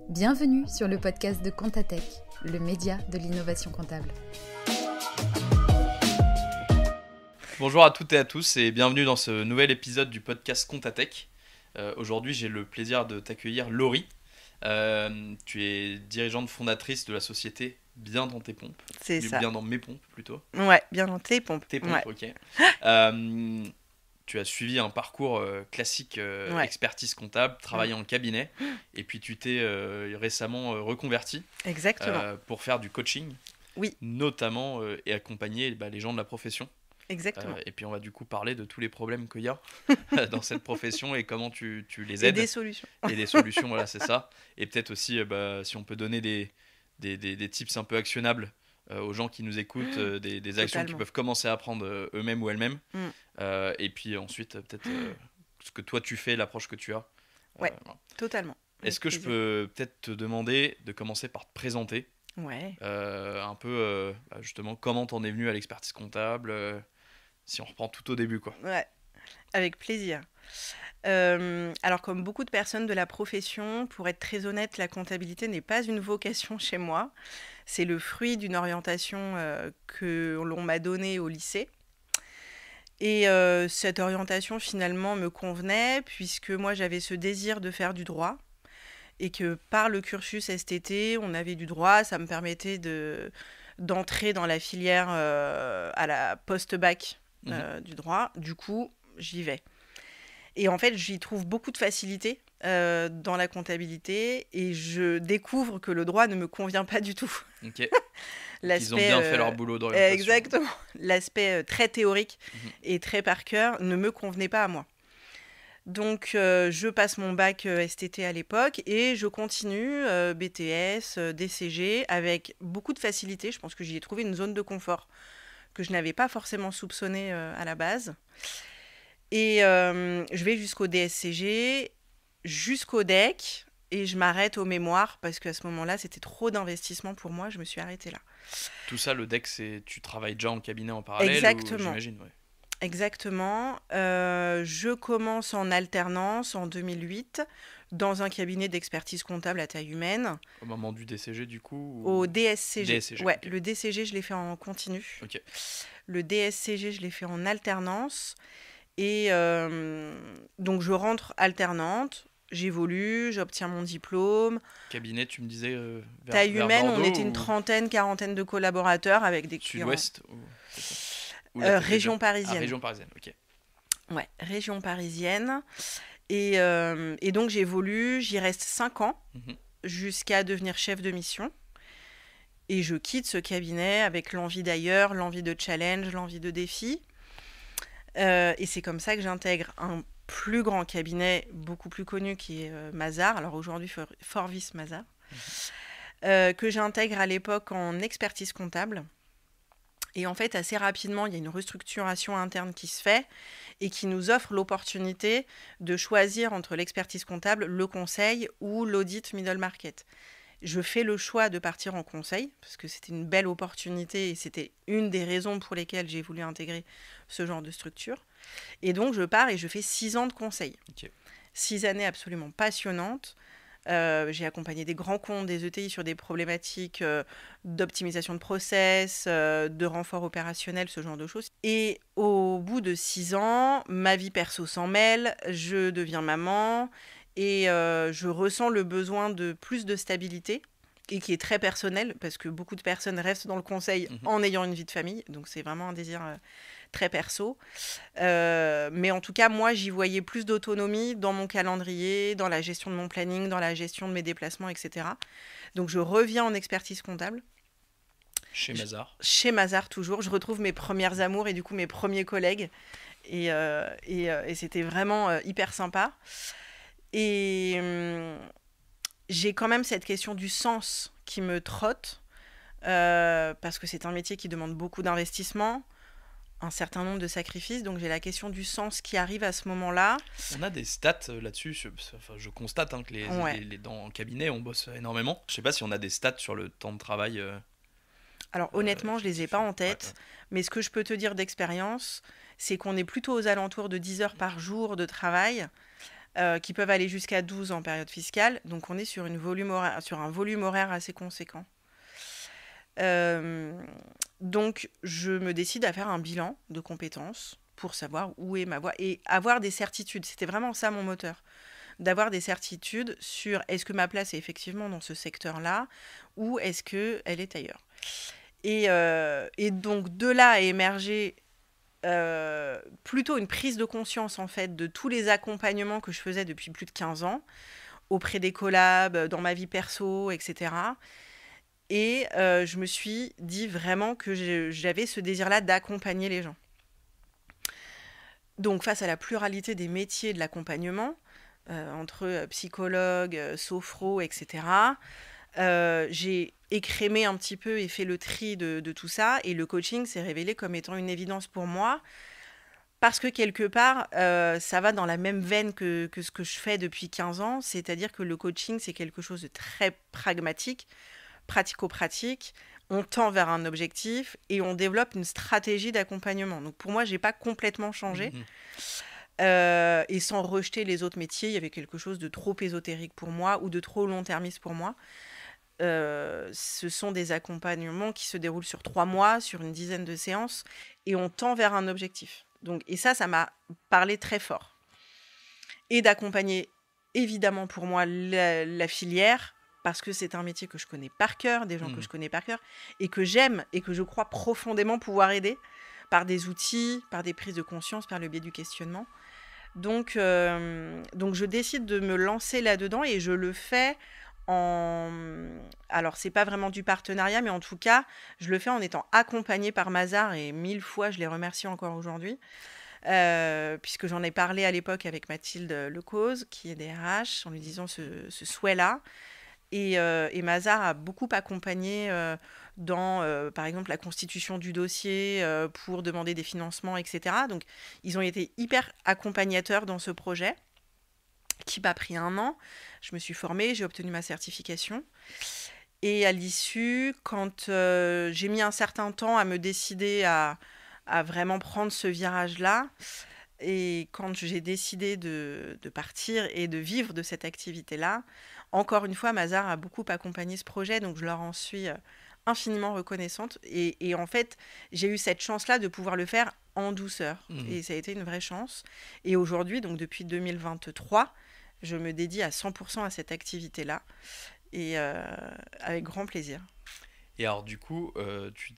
Bienvenue sur le podcast de Comptatech, le média de l'innovation comptable. Bonjour à toutes et à tous et bienvenue dans ce nouvel épisode du podcast Comptatech. Aujourd'hui, j'ai le plaisir de t'accueillir Laurie. Tu es dirigeante fondatrice de la société Bien dans tes pompes. C'est ça. Bien dans mes pompes plutôt. Ouais, bien dans tes pompes. Tes pompes, Ouais. ok. Tu as suivi un parcours classique expertise comptable, travaillé en cabinet, et puis tu t'es récemment reconverti pour faire du coaching, notamment et accompagner les gens de la profession. Exactement. Et puis on va du coup parler de tous les problèmes qu'il y a dans cette profession et comment tu les aides. Et des solutions. Et des solutions, voilà, c'est ça. Et peut-être aussi, si on peut donner des tips un peu actionnables aux gens qui nous écoutent, des actions qu'ils peuvent commencer à prendre eux-mêmes ou elles-mêmes. Et puis ensuite, peut-être ce que toi tu fais, l'approche que tu as. Ouais, totalement. Est-ce que je peux peut-être te demander de commencer par te présenter un peu, justement, comment t'en es venu à l'expertise comptable, si on reprend tout au début, quoi. Ouais, avec plaisir. Alors, comme beaucoup de personnes de la profession, pour être très honnête, la comptabilité n'est pas une vocation chez moi. C'est le fruit d'une orientation que l'on m'a donnée au lycée. Et cette orientation, finalement, me convenait, puisque moi, j'avais ce désir de faire du droit. Et que par le cursus STT, on avait du droit. Ça me permettait d'entrer dans la filière à la post-bac du droit. Du coup, j'y vais. Et en fait, j'y trouve beaucoup de facilité dans la comptabilité et je découvre que le droit ne me convient pas du tout. Ok. Ils ont bien fait leur boulot d'orientation. Exactement. L'aspect très théorique et très par cœur ne me convenait pas à moi. Donc, je passe mon bac STT à l'époque et je continue BTS, DCG avec beaucoup de facilité. Je pense que j'y ai trouvé une zone de confort que je n'avais pas forcément soupçonnée à la base. Et je vais jusqu'au DSCG, jusqu'au DEC, et je m'arrête au mémoire parce qu'à ce moment-là, c'était trop d'investissement pour moi. Je me suis arrêtée là. Tout ça, le DEC, tu travailles déjà en cabinet en parallèle? Exactement. J'imagine, ouais. Exactement. Je commence en alternance en 2008 dans un cabinet d'expertise comptable à taille humaine. Au moment du DCG, du coup Au DSCG. DSCG, ouais, okay. Le DCG, je l'ai fait en continu. Okay. Le DSCG, je l'ai fait en alternance. Et donc, je rentre alternante, j'évolue, j'obtiens mon diplôme. Cabinet, tu me disais taille humaine, Bordeaux, on était une trentaine, quarantaine de collaborateurs avec des Sud-Ouest région parisienne. Ah, région parisienne, ok. Ouais, région parisienne. Et donc, j'évolue, j'y reste 5 ans jusqu'à devenir chef de mission. Et je quitte ce cabinet avec l'envie d'ailleurs, l'envie de challenge, l'envie de défi. Et c'est comme ça que j'intègre un plus grand cabinet, beaucoup plus connu, qui est Mazars. Alors aujourd'hui, Forvis Mazars. Que j'intègre à l'époque en expertise comptable. Et en fait, assez rapidement, il y a une restructuration interne qui se fait et qui nous offre l'opportunité de choisir entre l'expertise comptable, le conseil ou l'audit middle market. Je fais le choix de partir en conseil parce que c'était une belle opportunité et c'était une des raisons pour lesquelles j'ai voulu intégrer ce genre de structure. Et donc, je pars et je fais 6 ans de conseil. Okay. 6 années absolument passionnantes. J'ai accompagné des grands comptes, des ETI sur des problématiques d'optimisation de process, de renfort opérationnel, ce genre de choses. Et au bout de 6 ans, ma vie perso s'en mêle, je deviens maman et je ressens le besoin de plus de stabilité et qui est très personnel parce que beaucoup de personnes restent dans le conseil en ayant une vie de famille. Donc, c'est vraiment un désir très perso. Mais en tout cas, moi, j'y voyais plus d'autonomie dans mon calendrier, dans la gestion de mon planning, dans la gestion de mes déplacements, etc. Donc, je reviens en expertise comptable. Chez Mazars. Chez Mazars, toujours. Je retrouve mes premières amours et du coup, mes premiers collègues. Et c'était vraiment hyper sympa. Et j'ai quand même cette question du sens qui me trotte parce que c'est un métier qui demande beaucoup d'investissement, un certain nombre de sacrifices, donc j'ai la question du sens qui arrive à ce moment-là. On a des stats là-dessus, je constate que dans le cabinet, on bosse énormément. Je sais pas si on a des stats sur le temps de travail. Alors honnêtement, je les ai pas en tête, mais ce que je peux te dire d'expérience, c'est qu'on est plutôt aux alentours de 10 heures par jour de travail, qui peuvent aller jusqu'à 12 en période fiscale. Donc, on est sur un volume horaire assez conséquent. Donc, je me décide à faire un bilan de compétences pour savoir où est ma voie et avoir des certitudes. C'était vraiment ça mon moteur. D'avoir des certitudes sur est-ce que ma place est effectivement dans ce secteur-là ou est-ce qu'elle est ailleurs. Et donc, de là a émergé plutôt une prise de conscience, en fait, de tous les accompagnements que je faisais depuis plus de 15 ans, auprès des collabs, dans ma vie perso, etc. Et je me suis dit vraiment que j'avais ce désir-là d'accompagner les gens. Donc, face à la pluralité des métiers de l'accompagnement, entre psychologue, sophro, etc., j'ai écrémé un petit peu et fait le tri de tout ça. Et le coaching s'est révélé comme étant une évidence pour moi. Parce que quelque part, ça va dans la même veine que ce que je fais depuis 15 ans. C'est-à-dire que le coaching, c'est quelque chose de très pragmatique, pratico-pratique. On tend vers un objectif et on développe une stratégie d'accompagnement. Donc pour moi, je n'ai pas complètement changé. Et sans rejeter les autres métiers, il y avait quelque chose de trop ésotérique pour moi ou de trop long-termiste pour moi. Ce sont des accompagnements qui se déroulent sur 3 mois, sur une dizaine de séances, et on tend vers un objectif. Donc, et ça m'a parlé très fort. Et d'accompagner, évidemment, pour moi, la filière, parce que c'est un métier que je connais par cœur, des gens que je connais par cœur, et que j'aime, et que je crois profondément pouvoir aider, par des outils, par des prises de conscience, par le biais du questionnement. Donc je décide de me lancer là-dedans, et je le fais alors, c'est pas vraiment du partenariat, mais en tout cas, je le fais en étant accompagnée par Mazars, et 1000 fois, je les remercie encore aujourd'hui, puisque j'en ai parlé à l'époque avec Mathilde Lecause, qui est DRH, en lui disant ce souhait-là. Et Mazars a beaucoup accompagné dans, par exemple, la constitution du dossier pour demander des financements, etc. Donc, ils ont été hyper accompagnateurs dans ce projet, qui m'a pris 1 an. Je me suis formée, j'ai obtenu ma certification. Et à l'issue, quand j'ai mis un certain temps à me décider à vraiment prendre ce virage-là, et quand j'ai décidé de partir et de vivre de cette activité-là, encore une fois, Mazars a beaucoup accompagné ce projet, donc je leur en suis infiniment reconnaissante. Et en fait, j'ai eu cette chance-là de pouvoir le faire en douceur. Et ça a été une vraie chance. Et aujourd'hui, donc depuis 2023, je me dédie à 100% à cette activité-là, et avec grand plaisir. Et alors du coup, tu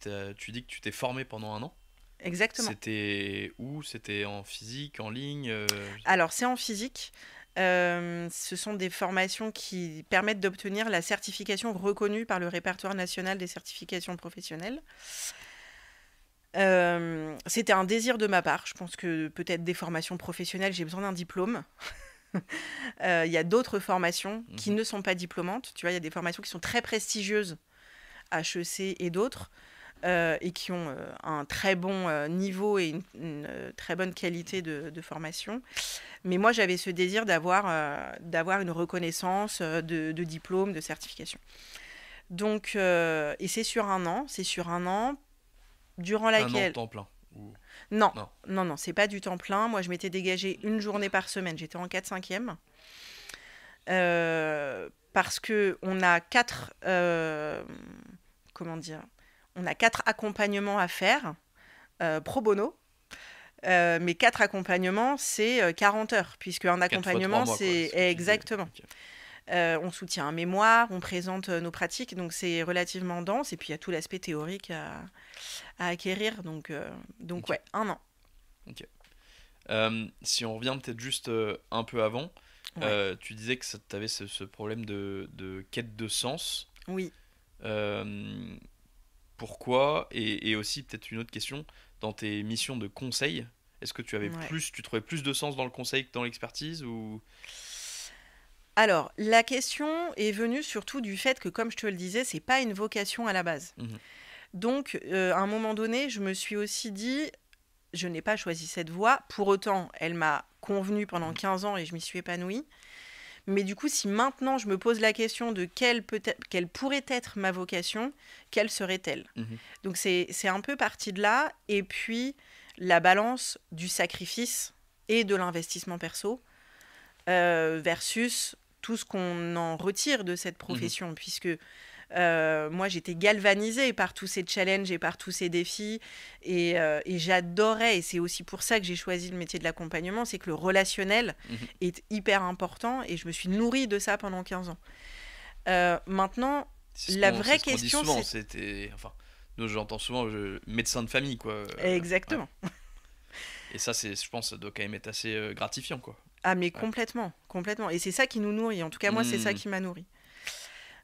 dis que tu t'es formée pendant 1 an ? Exactement. C'était où ? C'était en physique, en ligne Alors, c'est en physique. Ce sont des formations qui permettent d'obtenir la certification reconnue par le répertoire national des certifications professionnelles. C'était un désir de ma part. Je pense que peut-être des formations professionnelles, j'ai besoin d'un diplôme. Il y a d'autres formations qui ne sont pas diplômantes. Tu vois, il y a des formations qui sont très prestigieuses, HEC et d'autres, et qui ont un très bon niveau et une très bonne qualité de formation. Mais moi, j'avais ce désir d'avoir une reconnaissance de diplôme, de certification. Donc, et c'est sur 1 an. C'est sur 1 an, durant laquelle... 1 an temps plein ou... Non, c'est pas du temps plein. Moi, je m'étais dégagée 1 journée par semaine. J'étais en 4/5e. Parce qu'on a 4... On a 4 accompagnements à faire, pro bono. Mais 4 accompagnements, c'est 40 heures. Puisque un accompagnement, c'est... Exactement. Okay. On soutient un mémoire, on présente nos pratiques, donc c'est relativement dense. Et puis, il y a tout l'aspect théorique à acquérir. Donc okay. Ouais, 1 an. Ok. Si on revient peut-être juste un peu avant, ouais. Tu disais que tu avais ce problème de quête de sens. Oui. Pourquoi ? Et aussi, peut-être une autre question, dans tes missions de conseil, est-ce que tu avais tu trouvais plus de sens dans le conseil que dans l'expertise ou... Alors, la question est venue surtout du fait que, comme je te le disais, c'est pas une vocation à la base. Donc, à un moment donné, je me suis aussi dit, je n'ai pas choisi cette voie. Pour autant, elle m'a convenu pendant 15 ans et je m'y suis épanouie. Mais du coup, si maintenant je me pose la question de quelle pourrait être ma vocation, quelle serait-elle ? Donc, c'est un peu parti de là. Et puis, la balance du sacrifice et de l'investissement perso. versus tout ce qu'on en retire de cette profession, puisque moi, j'étais galvanisée par tous ces challenges et par tous ces défis, et j'adorais, et c'est aussi pour ça que j'ai choisi le métier de l'accompagnement, c'est que le relationnel est hyper important, et je me suis nourrie de ça pendant 15 ans. Maintenant, la vraie question, c'est... Enfin, nous, j'entends souvent médecin de famille, quoi. Exactement. Ouais. Et ça, je pense, ça doit quand même être assez gratifiant, quoi. Ah, mais complètement. Et c'est ça qui nous nourrit. En tout cas, moi, c'est ça qui m'a nourrie.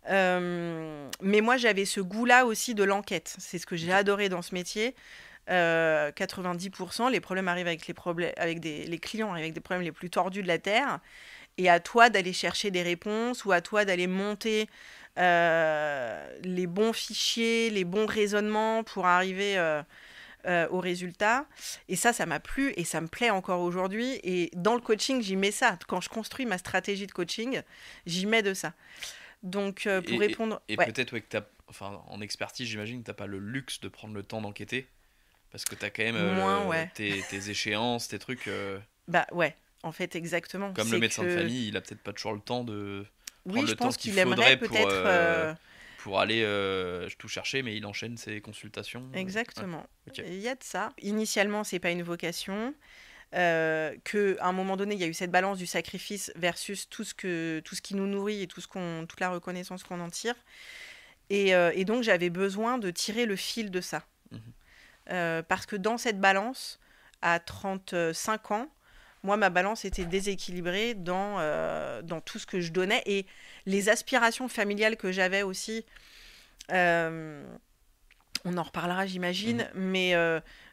Mais moi, j'avais ce goût-là aussi de l'enquête. C'est ce que j'ai adoré dans ce métier. 90%, les problèmes arrivent avec les clients arrivent avec des problèmes les plus tordus de la Terre. Et à toi d'aller chercher des réponses, ou à toi d'aller monter les bons fichiers, les bons raisonnements pour arriver au résultat. Et ça m'a plu et ça me plaît encore aujourd'hui. Et dans le coaching, j'y mets ça. Quand je construis ma stratégie de coaching, j'y mets de ça. Donc, pour répondre... Et peut-être que en expertise, j'imagine que tu n'as pas le luxe de prendre le temps d'enquêter. Parce que tu as quand même tes échéances, tes trucs... Bah ouais, en fait, exactement. Comme le médecin de famille, il n'a peut-être pas toujours le temps de... Oui, je pense qu'il aimerait peut-être... pour aller tout chercher, mais il enchaîne ses consultations. Exactement. Ouais. Okay. Il y a de ça. Initialement, c'est pas une vocation. Qu'à un moment donné, il y a eu cette balance du sacrifice versus tout ce qui nous nourrit et toute la reconnaissance qu'on en tire. Et donc, j'avais besoin de tirer le fil de ça. Parce que dans cette balance, à 35 ans, moi, ma balance était déséquilibrée dans tout ce que je donnais. Et les aspirations familiales que j'avais aussi, on en reparlera, j'imagine, mais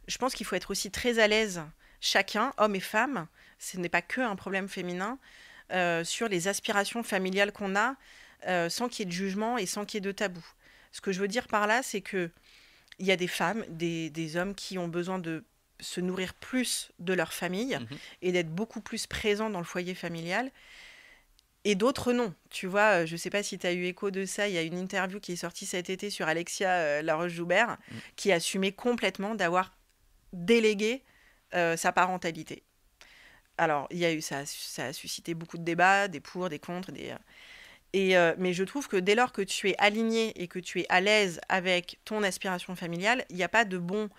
je pense qu'il faut être aussi très à l'aise, chacun, hommes et femmes, ce n'est pas que un problème féminin, sur les aspirations familiales qu'on a, sans qu'il y ait de jugement et sans qu'il y ait de tabou. Ce que je veux dire par là, c'est qu'il y a des femmes, des hommes qui ont besoin de se nourrir plus de leur famille et d'être beaucoup plus présents dans le foyer familial, et d'autres non. Tu vois, je ne sais pas si tu as eu écho de ça, il y a une interview qui est sortie cet été sur Alexia Laroche-Joubert qui assumait complètement d'avoir délégué sa parentalité. Alors, il y a eu ça a suscité beaucoup de débats, des pour, des contre, mais je trouve que dès lors que tu es aligné et que tu es à l'aise avec ton aspiration familiale, il n'y a pas de bon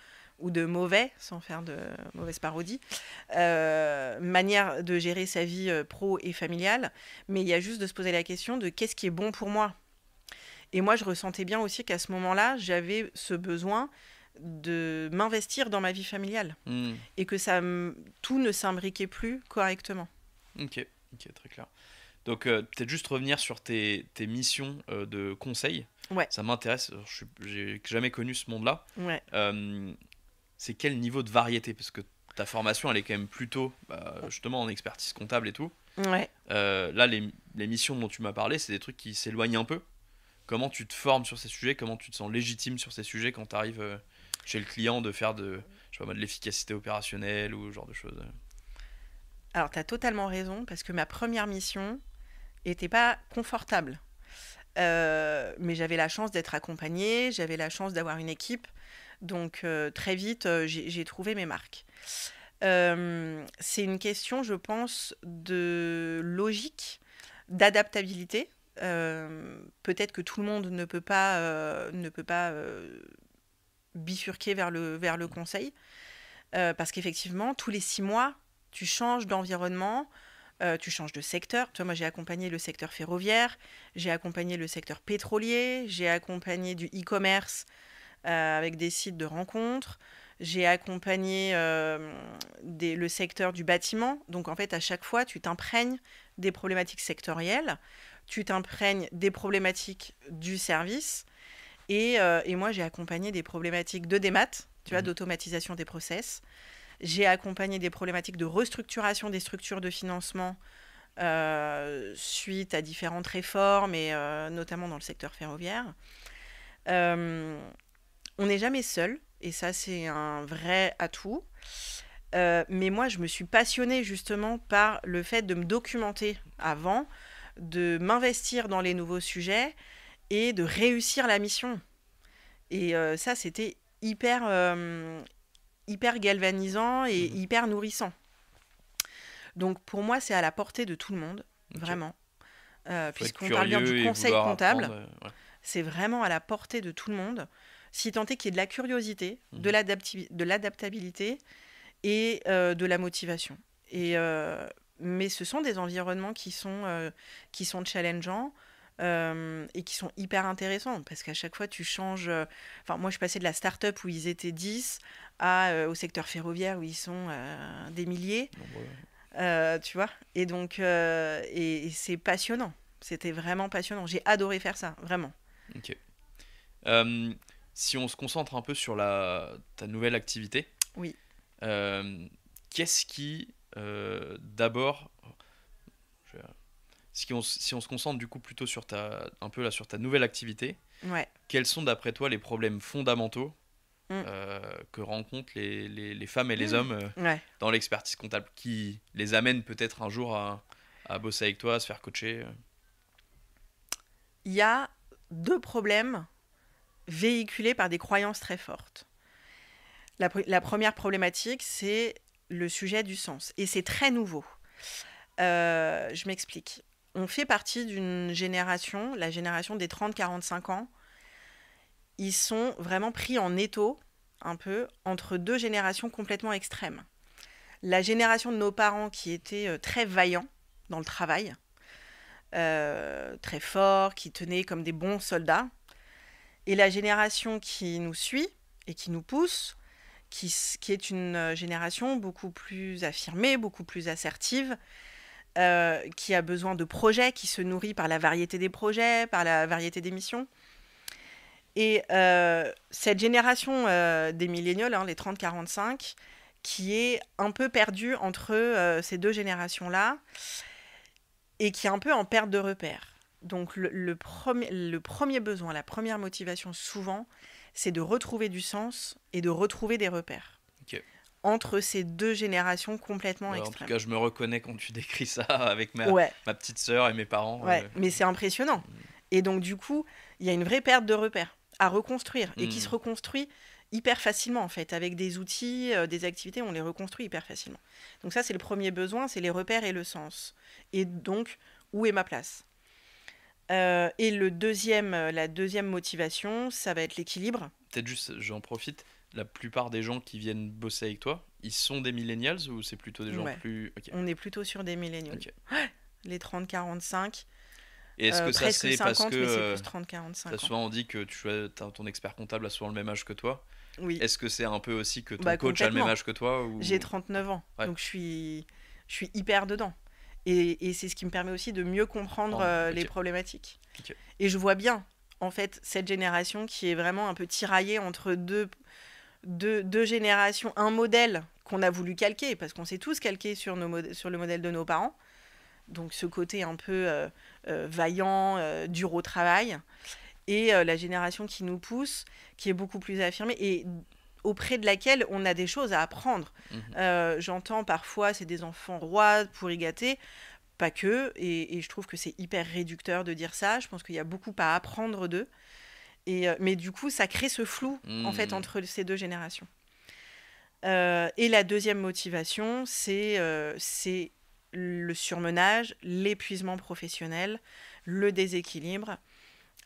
ou de mauvais, sans faire de mauvaise parodie, manière de gérer sa vie pro et familiale, mais il y a juste de se poser la question de qu'est-ce qui est bon pour moi. Et moi, je ressentais bien aussi qu'à ce moment-là, j'avais ce besoin de m'investir dans ma vie familiale et que tout ne s'imbriquait plus correctement. Ok, très clair. Donc, peut-être juste revenir sur tes missions de conseil. Ouais. Ça m'intéresse, j'ai jamais connu ce monde-là. Ouais. C'est quel niveau de variété? Parce que ta formation, elle est quand même plutôt, justement, en expertise comptable et tout. Ouais. Là, les missions dont tu m'as parlé, c'est des trucs qui s'éloignent un peu. Comment tu te formes sur ces sujets? Comment tu te sens légitime sur ces sujets quand tu arrives chez le client de faire de l'efficacité opérationnelle ou ce genre de choses? Alors, tu as totalement raison, parce que ma première mission n'était pas confortable. Mais j'avais la chance d'être accompagnée, j'avais la chance d'avoir une équipe. Donc, très vite, j'ai trouvé mes marques. C'est une question, je pense, de logique, d'adaptabilité. Peut-être que tout le monde ne peut pas bifurquer vers le conseil. Parce qu'effectivement, tous les 6 mois, tu changes d'environnement, tu changes de secteur. Toi, moi, j'ai accompagné le secteur ferroviaire, j'ai accompagné le secteur pétrolier, j'ai accompagné du e-commerce avec des sites de rencontres. J'ai accompagné le secteur du bâtiment. Donc, en fait, à chaque fois, tu t'imprègnes des problématiques sectorielles, tu t'imprègnes des problématiques du service. Et moi, j'ai accompagné des problématiques de démat, tu vois, d'automatisation des process. J'ai accompagné des problématiques de restructuration des structures de financement suite à différentes réformes, et notamment dans le secteur ferroviaire. On n'est jamais seul, et ça, c'est un vrai atout. Mais moi, je me suis passionnée justement par le fait de me documenter avant, de m'investir dans les nouveaux sujets et de réussir la mission. Et ça, c'était hyper galvanisant et hyper nourrissant. Donc pour moi, c'est à la portée de tout le monde, vraiment. Puisqu'on parle bien du conseil comptable, c'est vraiment à la portée de tout le monde. Si tant est qu'il y ait de la curiosité, de l'adaptabilité et de la motivation. Mais ce sont des environnements qui sont challengeants et qui sont hyper intéressants parce qu'à chaque fois, tu changes. Moi, je passais de la start-up où ils étaient 10 au secteur ferroviaire où ils sont des milliers. Tu vois. Et donc, et c'est passionnant. C'était vraiment passionnant. J'ai adoré faire ça, vraiment. Ok. Si on se concentre un peu sur ta nouvelle activité, oui. Qu'est-ce qui, d'abord, si on se concentre du coup plutôt sur ta nouvelle activité, quels sont d'après toi les problèmes fondamentaux que rencontrent les femmes et les hommes dans l'expertise comptable qui les amènent peut-être un jour à bosser avec toi, à se faire coacher? Il y a 2 problèmes véhiculés par des croyances très fortes. La première problématique, c'est le sujet du sens. Et c'est très nouveau. Je m'explique. On fait partie d'une génération, la génération des 30-45 ans. Ils sont vraiment pris en étau, un peu, entre 2 générations complètement extrêmes. La génération de nos parents qui étaient très vaillants dans le travail, très forts, qui tenaient comme des bons soldats. Et la génération qui nous suit et qui nous pousse, qui est une génération beaucoup plus affirmée, beaucoup plus assertive, qui a besoin de projets, qui se nourrit par la variété des projets, par la variété des missions. Et cette génération des millénials, les 30-45, qui est un peu perdue entre ces 2 générations-là et qui est un peu en perte de repères. Donc le premier besoin, la première motivation souvent, c'est de retrouver du sens et de retrouver des repères. Entre ces 2 générations complètement extrêmes. En tout cas, je me reconnais quand tu décris ça avec ma petite sœur et mes parents. Mais c'est impressionnant. Et donc du coup, il y a une vraie perte de repères à reconstruire et qui se reconstruit hyper facilement en fait. Avec des outils, des activités, on les reconstruit hyper facilement. Donc ça, c'est le premier besoin, c'est les repères et le sens. Et donc, où est ma place ? Et la deuxième motivation, ça va être l'équilibre. Peut-être juste, j'en profite, la plupart des gens qui viennent bosser avec toi, ils sont des millennials ou c'est plutôt des gens plus... On est plutôt sur des millennials. Les 30-45. Et est-ce que ça c'est 50, parce que mais c'est plus 30-45 souvent on dit que ton expert comptable a souvent le même âge que toi? Oui. Est-ce que c'est un peu aussi que ton coach a le même âge que toi ou... J'ai 39 ans, donc je suis hyper dedans. Et c'est ce qui me permet aussi de mieux comprendre les problématiques. Et je vois bien, en fait, cette génération qui est vraiment un peu tiraillée entre deux générations, un modèle qu'on a voulu calquer, parce qu'on s'est tous calqués sur le modèle de nos parents. Donc ce côté un peu vaillant, dur au travail. Et la génération qui nous pousse, qui est beaucoup plus affirmée et auprès de laquelle on a des choses à apprendre. J'entends parfois, c'est des enfants rois pour y gâter. Pas que, et je trouve que c'est hyper réducteur de dire ça. Je pense qu'il y a beaucoup à apprendre d'eux. Mais du coup, ça crée ce flou, en fait, entre ces 2 générations. Et la deuxième motivation, c'est le surmenage, l'épuisement professionnel, le déséquilibre.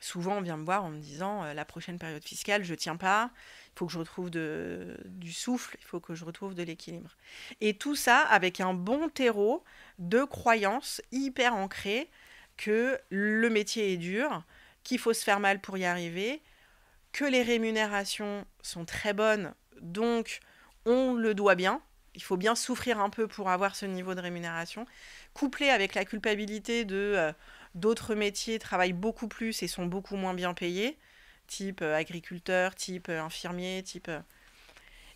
Souvent, on vient me voir en me disant la prochaine période fiscale, je ne tiens pas, il faut que je retrouve du souffle, il faut que je retrouve de l'équilibre. Et tout ça avec un bon terreau de croyances hyper ancrées que le métier est dur, qu'il faut se faire mal pour y arriver, que les rémunérations sont très bonnes, donc on le doit bien. Il faut bien souffrir un peu pour avoir ce niveau de rémunération, couplé avec la culpabilité d'autres métiers travaillent beaucoup plus et sont beaucoup moins bien payés, type agriculteur, type infirmier, type...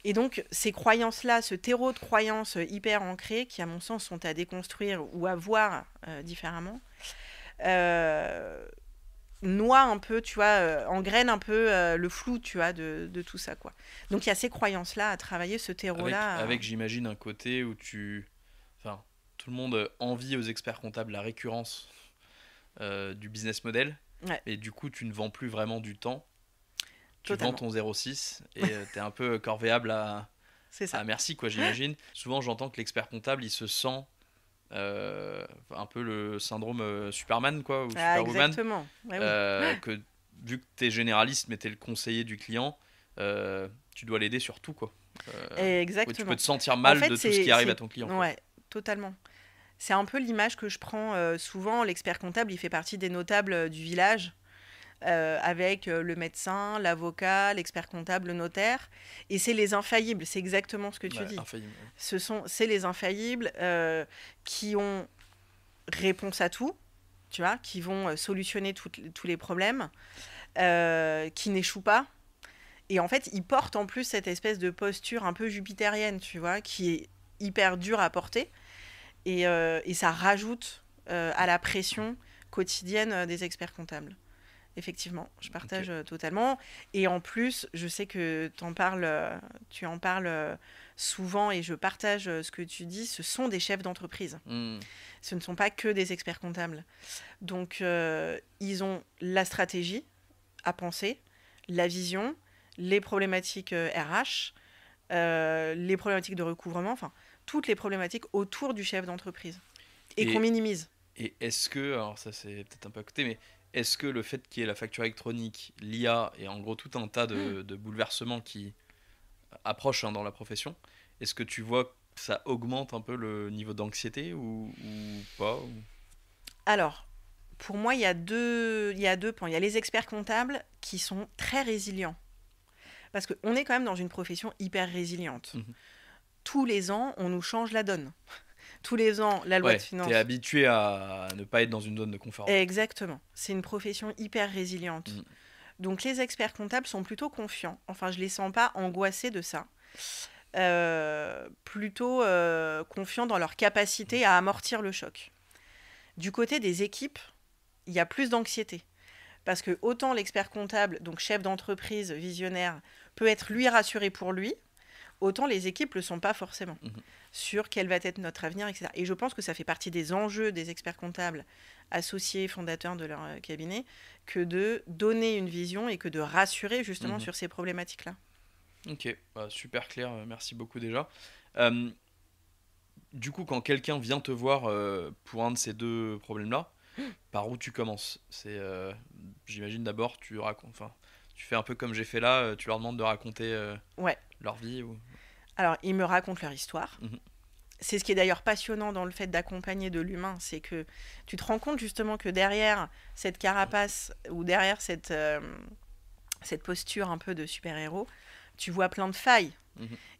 Et donc, ces croyances-là, ce terreau de croyances hyper ancrées, qui, à mon sens, sont à déconstruire ou à voir différemment, noie un peu, tu vois, engraine un peu le flou, tu vois, de tout ça, quoi. Donc, il y a ces croyances-là à travailler, ce terreau-là. Avec j'imagine, un côté où tout le monde envie aux experts comptables la récurrence du business model. Et du coup, tu ne vends plus vraiment du temps. Tu vends ton 0,6 et tu es un peu corvéable à merci, quoi, j'imagine. Souvent, j'entends que l'expert comptable, il se sent un peu le syndrome Superman, quoi, ou Superwoman. Exactement. Ouais, que vu que tu es généraliste, mais tu es le conseiller du client, tu dois l'aider sur tout, quoi. Exactement. Tu peux te sentir mal de tout ce qui arrive à ton client. Ouais, totalement. C'est un peu l'image que je prends souvent. L'expert comptable, il fait partie des notables du village, avec le médecin, l'avocat, l'expert comptable, le notaire. Et c'est les infaillibles, c'est exactement ce que tu dis. Infaillible. C'est les infaillibles qui ont réponse à tout, tu vois, qui vont solutionner tous les problèmes, qui n'échouent pas. Et en fait, ils portent en plus cette espèce de posture un peu jupitérienne, tu vois, qui est hyper dure à porter. Et ça rajoute à la pression quotidienne des experts comptables. Effectivement, je partage totalement. Et en plus, je sais que tu en parles souvent et je partage ce que tu dis, ce sont des chefs d'entreprise. Ce ne sont pas que des experts comptables. Donc, ils ont la stratégie à penser, la vision, les problématiques RH, les problématiques de recouvrement, enfin, toutes les problématiques autour du chef d'entreprise et qu'on minimise. Et est-ce que, alors ça c'est peut-être un peu à côté, mais est-ce que le fait qu'il y ait la facture électronique, l'IA et en gros tout un tas de bouleversements qui approchent dans la profession, est-ce que tu vois que ça augmente un peu le niveau d'anxiété ou pas Alors, pour moi, il y a deux points. Il y a les experts comptables qui sont très résilients. Parce qu'on est quand même dans une profession hyper résiliente. Tous les ans, on nous change la donne. Tous les ans, la loi de finances... Tu es habitué à ne pas être dans une zone de confort. Exactement. C'est une profession hyper résiliente. Donc, les experts comptables sont plutôt confiants. Enfin, je ne les sens pas angoissés de ça. Plutôt confiants dans leur capacité à amortir le choc. Du côté des équipes, il y a plus d'anxiété. Parce que autant l'expert comptable, donc chef d'entreprise, visionnaire, peut être lui rassuré pour lui, autant les équipes ne le sont pas forcément sur quel va être notre avenir, etc. Et je pense que ça fait partie des enjeux des experts comptables associés, fondateurs de leur cabinet, que de donner une vision et que de rassurer justement sur ces problématiques-là. Ok, super clair, merci beaucoup déjà. Du coup, quand quelqu'un vient te voir pour un de ces deux problèmes-là, par où tu commences? J'imagine d'abord tu fais un peu comme j'ai fait là, tu leur demandes de raconter leur vie Alors, ils me racontent leur histoire. C'est ce qui est d'ailleurs passionnant dans le fait d'accompagner de l'humain, c'est que tu te rends compte justement que derrière cette carapace ou derrière cette posture un peu de super-héros, tu vois plein de failles.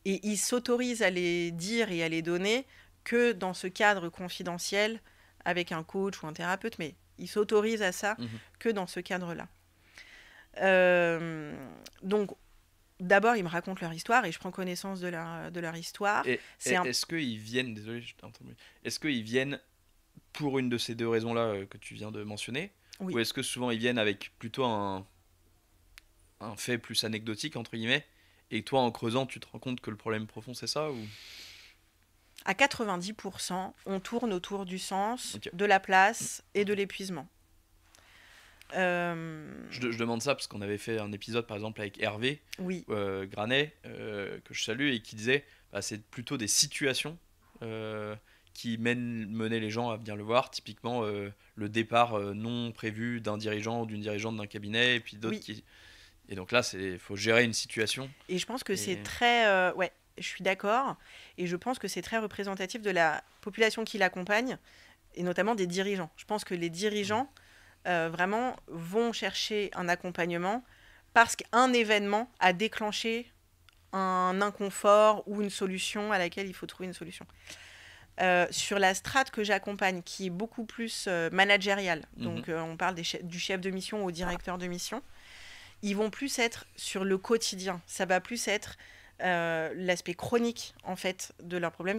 Et ils s'autorisent à les dire et à les donner que dans ce cadre confidentiel avec un coach ou un thérapeute, mais ils s'autorisent à ça que dans ce cadre-là. Donc, d'abord, ils me racontent leur histoire et je prends connaissance de leur histoire. Est-ce qu'ils viennent, désolé, je t'ai interrompu, est-ce qu'ils viennent pour une de ces deux raisons-là que tu viens de mentionner, ou est-ce que souvent ils viennent avec plutôt un fait plus anecdotique, entre guillemets, et toi, en creusant, tu te rends compte que le problème profond, c'est ça ou... À 90%, on tourne autour du sens, de la place et de l'épuisement. Je demande ça parce qu'on avait fait un épisode, par exemple, avec Hervé Granet, que je salue, et qui disait c'est plutôt des situations qui menaient les gens à venir le voir. Typiquement, le départ non prévu d'un dirigeant ou d'une dirigeante d'un cabinet, et puis d'autres qui... Et donc là, faut gérer une situation. Et je pense que c'est très... je suis d'accord. Et je pense que c'est très représentatif de la population qui l'accompagne, et notamment des dirigeants. Je pense que les dirigeants, vraiment, vont chercher un accompagnement parce qu'un événement a déclenché un inconfort ou une solution à laquelle il faut trouver une solution. Sur la strate que j'accompagne, qui est beaucoup plus managériale, donc on parle du chef de mission au directeur de mission, ils vont plus être sur le quotidien. Ça va plus être l'aspect chronique, en fait, de leur problème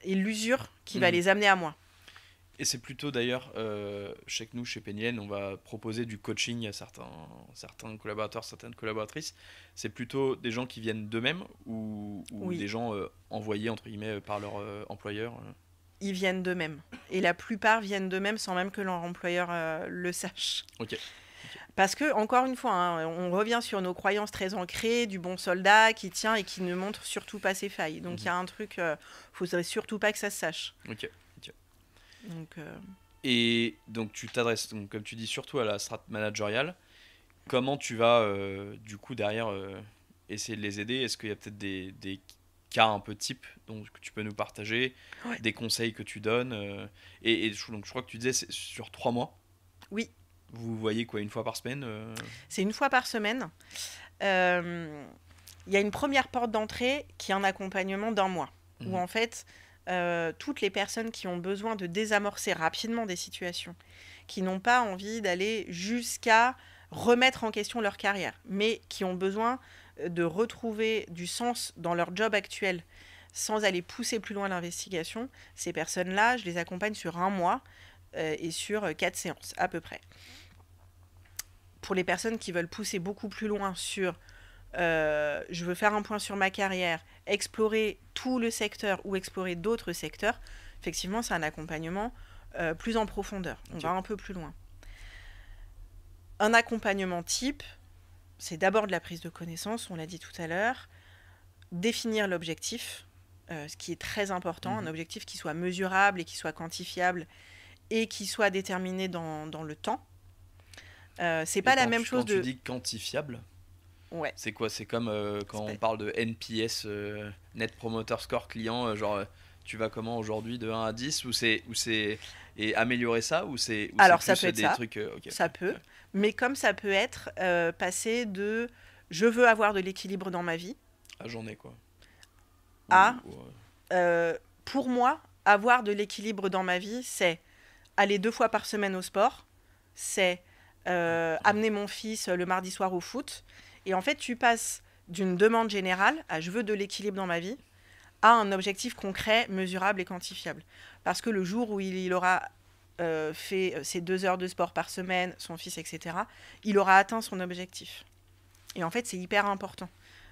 et l'usure qui va les amener à moi. Et c'est plutôt d'ailleurs, chez nous, chez Penny, on va proposer du coaching à certains collaborateurs, certaines collaboratrices. C'est plutôt des gens qui viennent d'eux-mêmes ou des gens envoyés, entre guillemets, par leur employeur Ils viennent d'eux-mêmes. Et la plupart viennent d'eux-mêmes sans même que leur employeur le sache. Ok. Parce que, encore une fois, hein, on revient sur nos croyances très ancrées du bon soldat qui tient et qui ne montre surtout pas ses failles. Donc, il y a un truc, il ne faudrait surtout pas que ça se sache. Ok. Donc, Et donc, tu t'adresses, donc, comme tu dis, surtout à la strate managériale. Comment tu vas, du coup, derrière, essayer de les aider? Est-ce qu'il y a peut-être des cas un peu types que tu peux nous partager, des conseils que tu donnes donc, je crois que tu disais, c'est sur 3 mois. Oui. Vous voyez quoi, une fois par semaine C'est une fois par semaine. Il y a une première porte d'entrée qui est un accompagnement d'1 mois. Où en fait, toutes les personnes qui ont besoin de désamorcer rapidement des situations, qui n'ont pas envie d'aller jusqu'à remettre en question leur carrière, mais qui ont besoin de retrouver du sens dans leur job actuel sans aller pousser plus loin l'investigation, ces personnes-là, je les accompagne sur 1 mois et sur 4 séances à peu près. Pour les personnes qui veulent pousser beaucoup plus loin sur je veux faire un point sur ma carrière, explorer tout le secteur ou explorer d'autres secteurs, effectivement, c'est un accompagnement plus en profondeur. On va un peu plus loin. Un accompagnement type, c'est d'abord de la prise de connaissance, on l'a dit tout à l'heure, définir l'objectif, ce qui est très important, un objectif qui soit mesurable et qui soit quantifiable et qui soit déterminé dans le temps. C'est pas la même chose quand tu dis quantifiable, c'est quoi? C'est comme quand on parle de NPS, Net Promoter Score client, genre tu vas comment aujourd'hui de 1 à 10 et améliorer ça ou c'est alors plus ça peut être des ça. trucs Ça peut, mais comme ça peut être passer de je veux avoir de l'équilibre dans ma vie à journée quoi. Pour moi, avoir de l'équilibre dans ma vie, c'est aller 2 fois par semaine au sport, c'est amener mon fils le mardi soir au foot. Et en fait, tu passes d'une demande générale à je veux de l'équilibre dans ma vie à un objectif concret, mesurable et quantifiable. Parce que le jour où il aura fait ses 2 heures de sport par semaine, son fils, etc., il aura atteint son objectif. Et en fait, c'est hyper important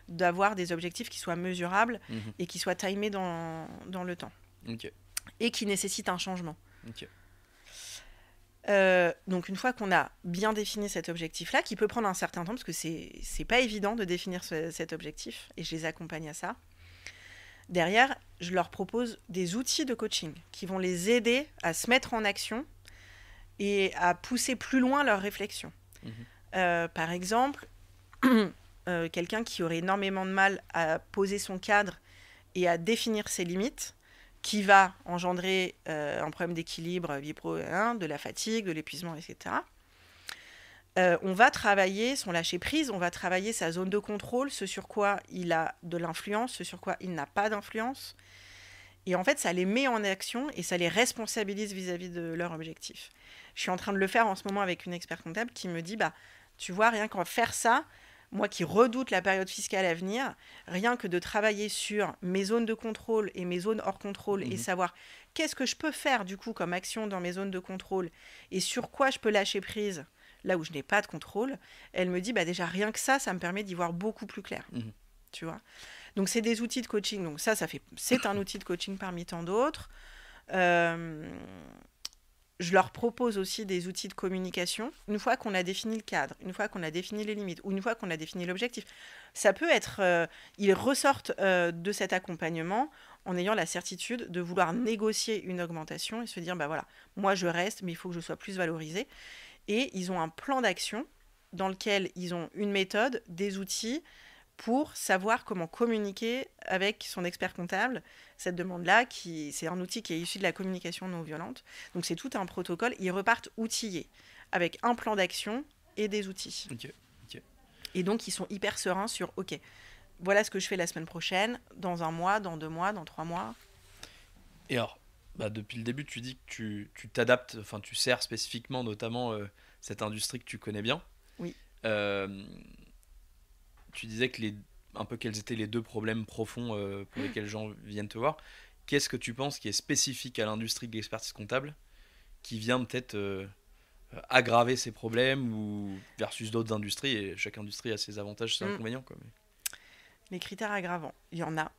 d'avoir des objectifs qui soient mesurables et qui soient timés dans le temps. Et qui nécessitent un changement. Donc une fois qu'on a bien défini cet objectif-là, qui peut prendre un certain temps, parce que c'est pas évident de définir cet objectif, et je les accompagne à ça, derrière, je leur propose des outils de coaching qui vont les aider à se mettre en action et à pousser plus loin leur réflexion. Par exemple, quelqu'un qui aurait énormément de mal à poser son cadre et à définir ses limites, qui va engendrer un problème d'équilibre vie pro, de la fatigue, de l'épuisement, etc. On va travailler son lâcher-prise, on va travailler sa zone de contrôle, ce sur quoi il a de l'influence, ce sur quoi il n'a pas d'influence. Et en fait, ça les met en action et ça les responsabilise vis-à-vis de leur objectif. Je suis en train de le faire en ce moment avec une expert comptable qui me dit, tu vois, rien qu'en faire ça, moi qui redoute la période fiscale à venir, rien que de travailler sur mes zones de contrôle et mes zones hors contrôle et savoir qu'est-ce que je peux faire du coup comme action dans mes zones de contrôle et sur quoi je peux lâcher prise là où je n'ai pas de contrôle, elle me dit déjà rien que ça me permet d'y voir beaucoup plus clair. Tu vois. Donc c'est des outils de coaching. Donc c'est un outil de coaching parmi tant d'autres. Je leur propose aussi des outils de communication. Une fois qu'on a défini le cadre, une fois qu'on a défini les limites, ou une fois qu'on a défini l'objectif, ça peut être... ils ressortent de cet accompagnement en ayant la certitude de vouloir négocier une augmentation et se dire, voilà, moi je reste, mais il faut que je sois plus valorisé. Et ils ont un plan d'action dans lequel ils ont une méthode, des outils pour savoir comment communiquer avec son expert comptable. Cette demande-là, c'est un outil qui est issu de la communication non violente. Donc, c'est tout un protocole. Ils repartent outillés avec un plan d'action et des outils. Et donc, ils sont hyper sereins sur, voilà ce que je fais la semaine prochaine, dans 1 mois, dans 2 mois, dans 3 mois. Et alors, depuis le début, tu dis que tu t'adaptes, enfin, tu sers spécifiquement, notamment, cette industrie que tu connais bien. Oui. Tu disais un peu quels étaient les 2 problèmes profonds pour lesquels les gens viennent te voir. Qu'est-ce que tu penses qui est spécifique à l'industrie de l'expertise comptable qui vient peut-être aggraver ces problèmes ou versus d'autres industries, et chaque industrie a ses avantages, ses inconvénients quoi, mais... Les critères aggravants, il y en a.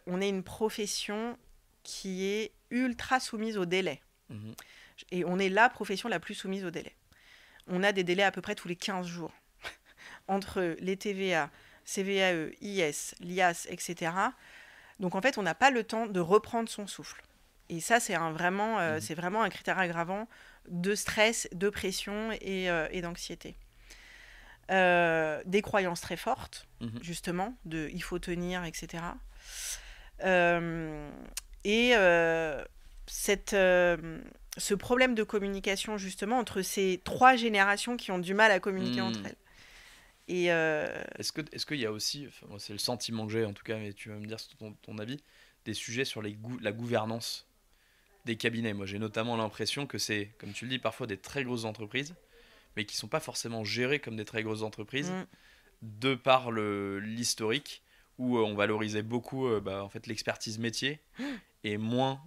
On est une profession qui est ultra soumise au délai. Et on est la profession la plus soumise au délai. on a des délais à peu près tous les 15 jours. Entre les TVA, CVAE, IS, l'IAS, etc. Donc en fait, on n'a pas le temps de reprendre son souffle. Et ça, c'est vraiment un critère aggravant de stress, de pression et d'anxiété. Des croyances très fortes, justement, de il faut tenir, etc. Ce problème de communication, justement, entre ces 3 générations qui ont du mal à communiquer entre elles. Et Est-ce qu'il y a aussi, moi, c'est le sentiment que j'ai en tout cas, mais tu vas me dire ton avis, des sujets sur la gouvernance des cabinets. Moi, j'ai notamment l'impression que c'est, comme tu le dis, parfois des très grosses entreprises, mais qui ne sont pas forcément gérées comme des très grosses entreprises, de par l'historique, où on valorisait beaucoup en fait, l'expertise métier, et moins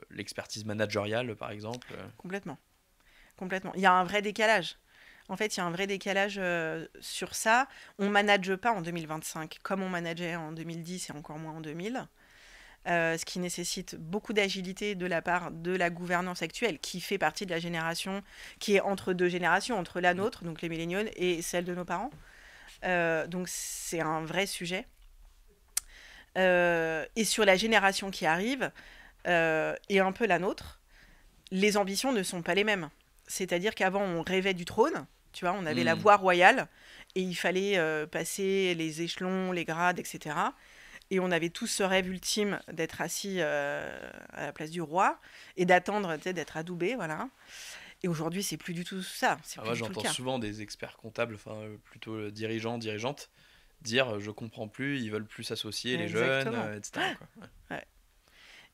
l'expertise managériale, par exemple. Complètement. Il y a un vrai décalage. En fait, il y a un vrai décalage sur ça. On ne manage pas en 2025 comme on manageait en 2010 et encore moins en 2000. Ce qui nécessite beaucoup d'agilité de la part de la gouvernance actuelle, qui fait partie de la génération qui est entre 2 générations, entre la nôtre, donc les milléniaux, et celle de nos parents. Donc c'est un vrai sujet. Et sur la génération qui arrive, et un peu la nôtre, les ambitions ne sont pas les mêmes. C'est-à-dire qu'avant, on rêvait du trône, tu vois, on avait la voie royale, et il fallait passer les échelons, les grades, etc. Et on avait tous ce rêve ultime d'être assis à la place du roi et d'attendre d'être adoubé, voilà. Et aujourd'hui, c'est plus du tout ça. Moi, j'entends souvent des experts comptables, plutôt dirigeantes, dire je comprends plus, ils veulent plus s'associer, les jeunes, etc. Quoi. Ouais.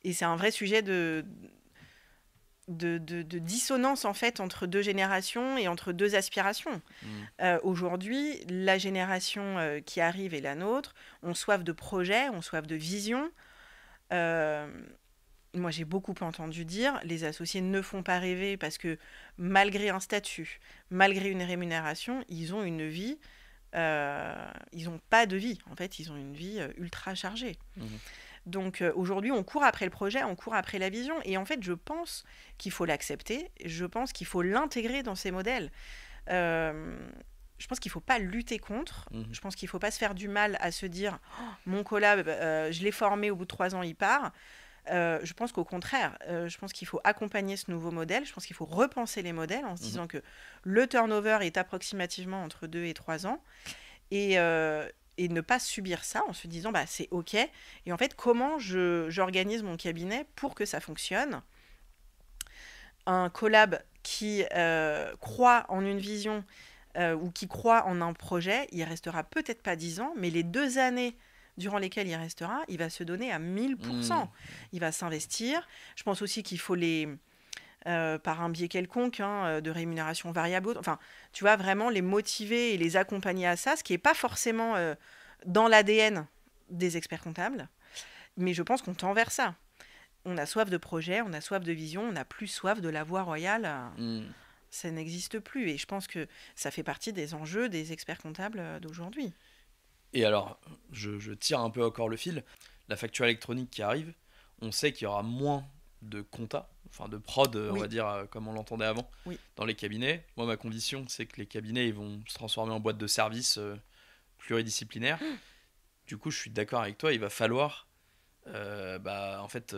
Et c'est un vrai sujet de dissonance en fait entre 2 générations et entre 2 aspirations. Aujourd'hui, la génération qui arrive et la nôtre ont soif de projets, ont soif de vision. Moi, j'ai beaucoup entendu dire les associés ne font pas rêver parce que malgré un statut, malgré une rémunération, ils ont une vie. Ils n'ont pas de vie. En fait, ils ont une vie ultra chargée. Donc aujourd'hui, on court après le projet, on court après la vision. Et en fait, je pense qu'il faut l'accepter. Je pense qu'il faut l'intégrer dans ces modèles. Je pense qu'il ne faut pas lutter contre. Je pense qu'il ne faut pas se faire du mal à se dire mon collab, je l'ai formé, au bout de 3 ans, il part. Je pense qu'au contraire, je pense qu'il faut accompagner ce nouveau modèle. Je pense qu'il faut repenser les modèles en se disant que le turnover est approximativement entre 2 et 3 ans. Et ne pas subir ça en se disant c'est OK. Et en fait, comment j'organise mon cabinet pour que ça fonctionne ? Un collab qui croit en une vision ou qui croit en un projet, il restera peut-être pas 10 ans, mais les 2 années durant lesquelles il restera, il va se donner à 1000%. Il va s'investir. Je pense aussi qu'il faut par un biais quelconque, de rémunération variable. Enfin, tu vois, vraiment les motiver et les accompagner à ça, ce qui n'est pas forcément dans l'ADN des experts comptables. Mais je pense qu'on tend vers ça. On a soif de projet, on a soif de vision, on n'a plus soif de la voie royale. Ça n'existe plus. Et je pense que ça fait partie des enjeux des experts comptables d'aujourd'hui. Et alors, je tire un peu encore le fil. La facture électronique qui arrive, on sait qu'il y aura moins de compta, enfin de prod, on va dire, comme on l'entendait avant, dans les cabinets. Moi, ma conviction, c'est que les cabinets ils vont se transformer en boîte de services pluridisciplinaires. Du coup, je suis d'accord avec toi, il va falloir en fait,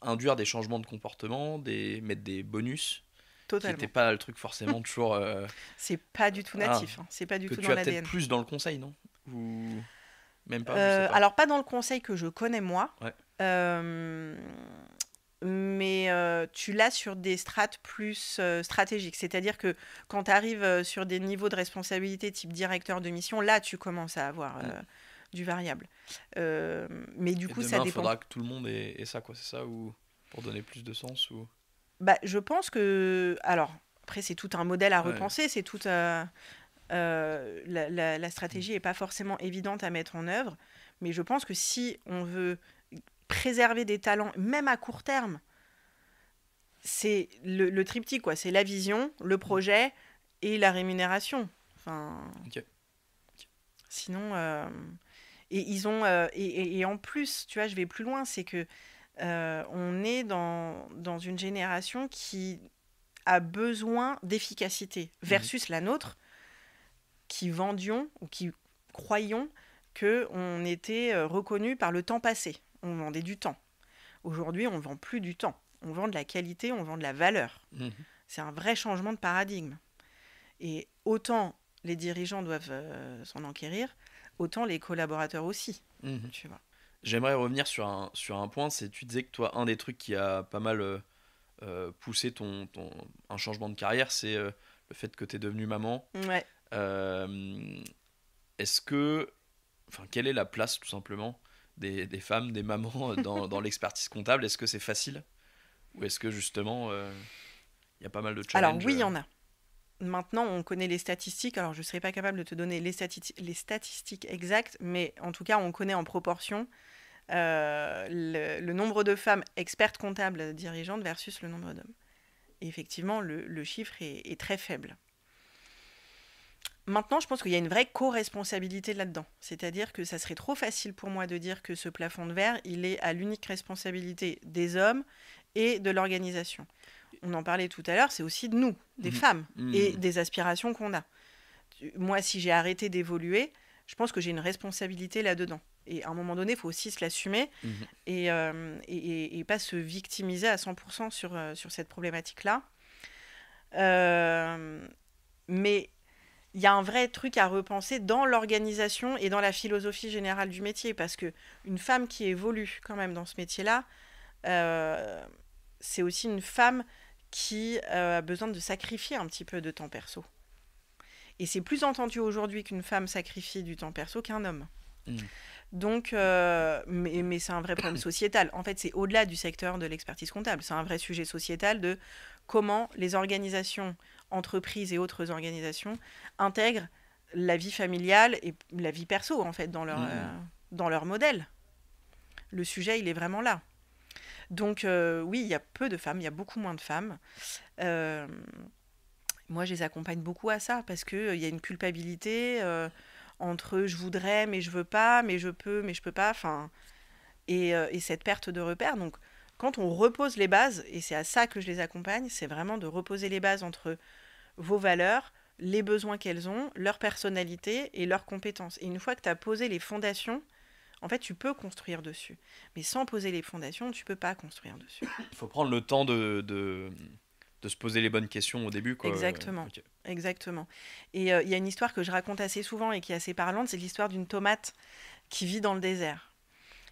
induire des changements de comportement, mettre des bonus. Totalement. Qui n'était pas le truc forcément toujours... C'est pas du tout natif, c'est pas du tout dans l'ADN. Que tu as peut-être plus dans le conseil, non ? Ou même pas, pas. Alors, pas dans le conseil que je connais moi, mais tu l'as sur des strates plus stratégiques. C'est-à-dire que quand tu arrives sur des niveaux de responsabilité type directeur de mission, là, tu commences à avoir du variable. Mais du coup, ça dépend. Il faudra que tout le monde ait ça, quoi. C'est ça, ou pour donner plus de sens ou... Je pense que... Alors, après, c'est tout un modèle à repenser. C'est toute... la stratégie n'est pas forcément évidente à mettre en œuvre. Mais je pense que si on veut préserver des talents, même à court terme, c'est le triptyque, quoi. C'est la vision, le projet et la rémunération. Enfin... Sinon... Et ils ont... et en plus, tu vois, je vais plus loin, c'est que... on est dans une génération qui a besoin d'efficacité versus la nôtre qui vendions ou qui croyions qu'on était reconnu par le temps passé. On vendait du temps. Aujourd'hui, on ne vend plus du temps. On vend de la qualité, on vend de la valeur. C'est un vrai changement de paradigme. Et autant les dirigeants doivent s'en enquérir, autant les collaborateurs aussi. Tu vois. J'aimerais revenir sur un point, c'est tu disais que toi, un des trucs qui a pas mal poussé un changement de carrière, c'est le fait que tu es devenue maman. Ouais. Quelle est la place tout simplement des femmes, des mamans dans l'expertise comptable? Est-ce que c'est facile? Ou est-ce que justement, il y a pas mal de challenges? Alors oui, il y en a. Maintenant, on connaît les statistiques. Alors, je ne serai pas capable de te donner les statistiques exactes, mais en tout cas, on connaît en proportion le nombre de femmes expertes comptables dirigeantes versus le nombre d'hommes. Et effectivement, le chiffre est très faible. Maintenant, je pense qu'il y a une vraie co-responsabilité là-dedans. C'est-à-dire que ça serait trop facile pour moi de dire que ce plafond de verre, il est à l'unique responsabilité des hommes et de l'organisation. On en parlait tout à l'heure, c'est aussi de nous, des femmes, et des aspirations qu'on a. Moi, si j'ai arrêté d'évoluer, je pense que j'ai une responsabilité là-dedans. Et à un moment donné, il faut aussi se l'assumer et pas se victimiser à 100% sur cette problématique-là. Mais il y a un vrai truc à repenser dans l'organisation et dans la philosophie générale du métier, parce qu'une femme qui évolue quand même dans ce métier-là, c'est aussi une femme qui a besoin de sacrifier un petit peu de temps perso. Et c'est plus entendu aujourd'hui qu'une femme sacrifie du temps perso qu'un homme. Donc, mais c'est un vrai problème sociétal. En fait, c'est au-delà du secteur de l'expertise comptable. C'est un vrai sujet sociétal de comment les organisations, entreprises et autres organisations intègrent la vie familiale et la vie perso, en fait, dans leur modèle. Le sujet, il est vraiment là. Donc, oui, il y a peu de femmes, il y a beaucoup moins de femmes. Moi, je les accompagne beaucoup à ça, parce qu'il y a une culpabilité entre je voudrais, mais je veux pas, mais je peux, mais je peux pas, et cette perte de repère. Donc, quand on repose les bases, et c'est à ça que je les accompagne, c'est vraiment de reposer les bases entre vos valeurs, les besoins qu'elles ont, leur personnalité et leurs compétences. Et une fois que tu as posé les fondations, en fait, tu peux construire dessus. Mais sans poser les fondations, tu ne peux pas construire dessus. Il faut prendre le temps de se poser les bonnes questions au début, quoi. Exactement. Okay. Exactement. Et il y a une histoire que je raconte assez souvent et qui est assez parlante, c'est l'histoire d'une tomate qui vit dans le désert.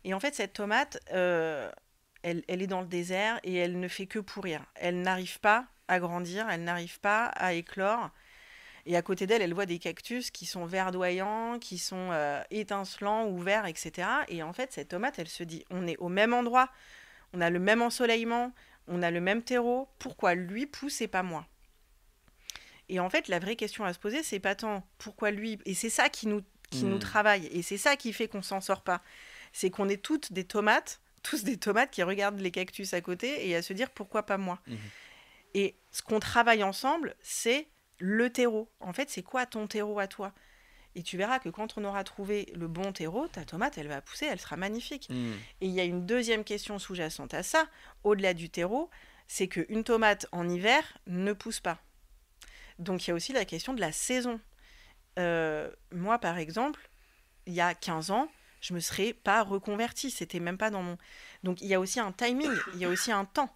Et en fait, cette tomate, elle est dans le désert et elle ne fait que pourrir. Elle n'arrive pas à grandir, elle n'arrive pas à éclore. Et à côté d'elle, elle voit des cactus qui sont verdoyants, qui sont étincelants, ouverts, etc. Et en fait, cette tomate, elle se dit, on est au même endroit, on a le même ensoleillement, on a le même terreau, pourquoi lui pousse et pas moi? Et en fait, la vraie question à se poser, c'est pas tant pourquoi lui... Et c'est ça qui nous travaille, et c'est ça qui fait qu'on s'en sort pas. C'est qu'on est tous des tomates qui regardent les cactus à côté et à se dire pourquoi pas moi? Et ce qu'on travaille ensemble, c'est le terreau. En fait, c'est quoi ton terreau à toi? Et tu verras que quand on aura trouvé le bon terreau, ta tomate, elle va pousser, elle sera magnifique. Et il y a une deuxième question sous-jacente à ça, au-delà du terreau, c'est qu'une tomate en hiver ne pousse pas. Donc il y a aussi la question de la saison. Moi, par exemple, il y a 15 ans, je ne me serais pas reconvertie. C'était même pas dans mon... Donc il y a aussi un timing, il y a aussi un temps.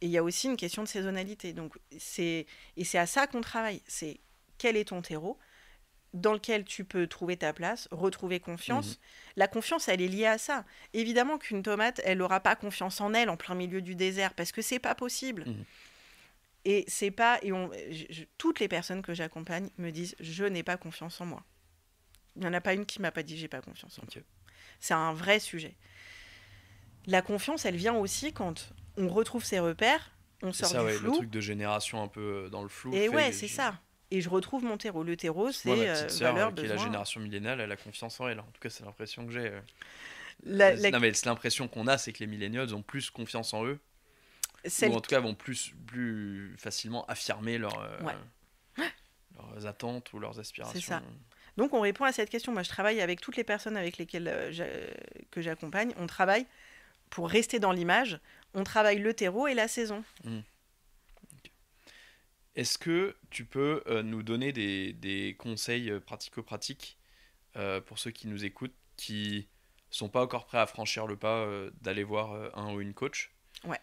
Et il y a aussi une question de saisonnalité. Donc, c'est à ça qu'on travaille. C'est quel est ton terreau dans lequel tu peux trouver ta place, retrouver confiance. La confiance, elle est liée à ça. Évidemment qu'une tomate, elle n'aura pas confiance en elle en plein milieu du désert, parce que c'est pas possible. Et c'est pas... toutes les personnes que j'accompagne me disent « je n'ai pas confiance en moi ». Il n'y en a pas une qui m'a pas dit « j'ai pas confiance en moi ». C'est un vrai sujet. La confiance, elle vient aussi quand on retrouve ses repères, on sort du flou. Le truc de génération un peu dans le flou. Et c'est ça. Et je retrouve mon terreau. Le terreau, c'est ma petite sœur, valeur, qui besoin. est la génération milléniale, elle a confiance en elle. En tout cas, c'est l'impression que j'ai. Non, mais c'est l'impression qu'on a, c'est que les millennials ont plus confiance en eux. Ou en tout cas, vont plus facilement affirmer leurs attentes ou leurs aspirations. C'est ça. Donc, on répond à cette question. Moi, je travaille avec toutes les personnes avec lesquelles que j'accompagne. On travaille pour rester dans l'image. On travaille le terreau et la saison. Est-ce que tu peux nous donner des conseils pratico-pratiques pour ceux qui nous écoutent, qui sont pas encore prêts à franchir le pas d'aller voir un ou une coach, Ouais.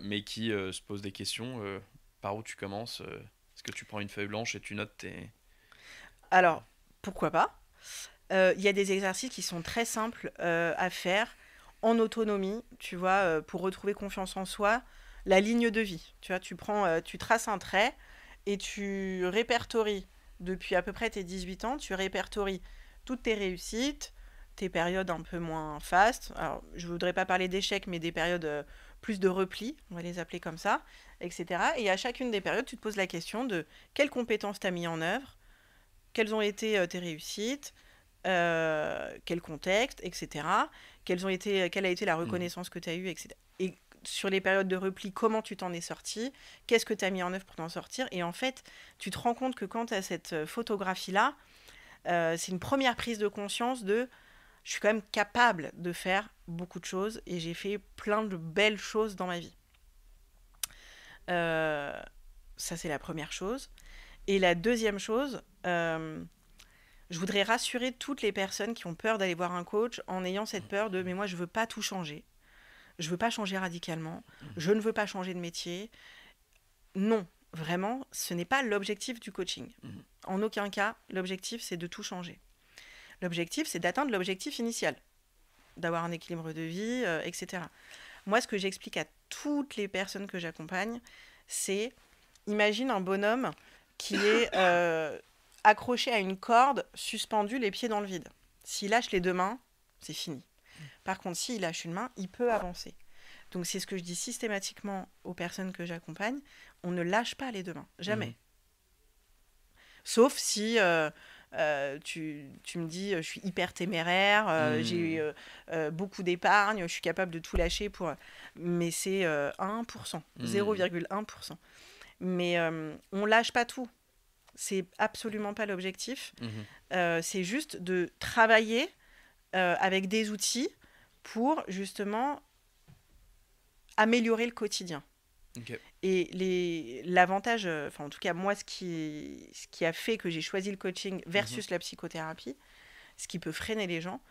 Mais qui se posent des questions, par où tu commences est-ce que tu prends une feuille blanche et tu notes tes... Alors, pourquoi pas? Il y a des exercices qui sont très simples à faire en autonomie, tu vois, pour retrouver confiance en soi. La ligne de vie, tu vois, tu traces un trait et tu répertories, depuis à peu près tes 18 ans, tu répertories toutes tes réussites, tes périodes un peu moins fastes. Alors, je voudrais pas parler d'échecs, mais des périodes plus de repli, on va les appeler comme ça, etc. Et à chacune des périodes, tu te poses la question de quelles compétences tu as mis en œuvre, quelles ont été tes réussites, quel contexte, etc. Quelle a été la reconnaissance que tu as eue, etc. Et sur les périodes de repli, comment tu t'en es sorti, qu'est-ce que tu as mis en œuvre pour t'en sortir. Et en fait, tu te rends compte que quand tu as cette photographie-là, c'est une première prise de conscience de je suis quand même capable de faire beaucoup de choses et j'ai fait plein de belles choses dans ma vie. Ça, c'est la première chose. Et la deuxième chose, je voudrais rassurer toutes les personnes qui ont peur d'aller voir un coach en ayant cette peur de « mais moi, je ne veux pas tout changer. Je ne veux pas changer radicalement. Je ne veux pas changer de métier. » Non, vraiment, ce n'est pas l'objectif du coaching. En aucun cas, l'objectif, c'est de tout changer. L'objectif, c'est d'atteindre l'objectif initial, d'avoir un équilibre de vie, etc. Moi, ce que j'explique à toutes les personnes que j'accompagne, c'est, imagine un bonhomme qui est accroché à une corde, suspendu, les pieds dans le vide. S'il lâche les deux mains, c'est fini. Par contre, s'il lâche une main, il peut avancer. Donc, c'est ce que je dis systématiquement aux personnes que j'accompagne, on ne lâche pas les deux mains, jamais. Sauf si... tu me dis, je suis hyper téméraire, j'ai beaucoup d'épargne, je suis capable de tout lâcher pour... Mais c'est 1%, 0,1%. Mais on lâche pas tout. C'est absolument pas l'objectif. C'est juste de travailler avec des outils pour justement améliorer le quotidien. Okay. Et l'avantage, enfin en tout cas moi, ce qui a fait que j'ai choisi le coaching versus la psychothérapie, ce qui peut freiner les gens,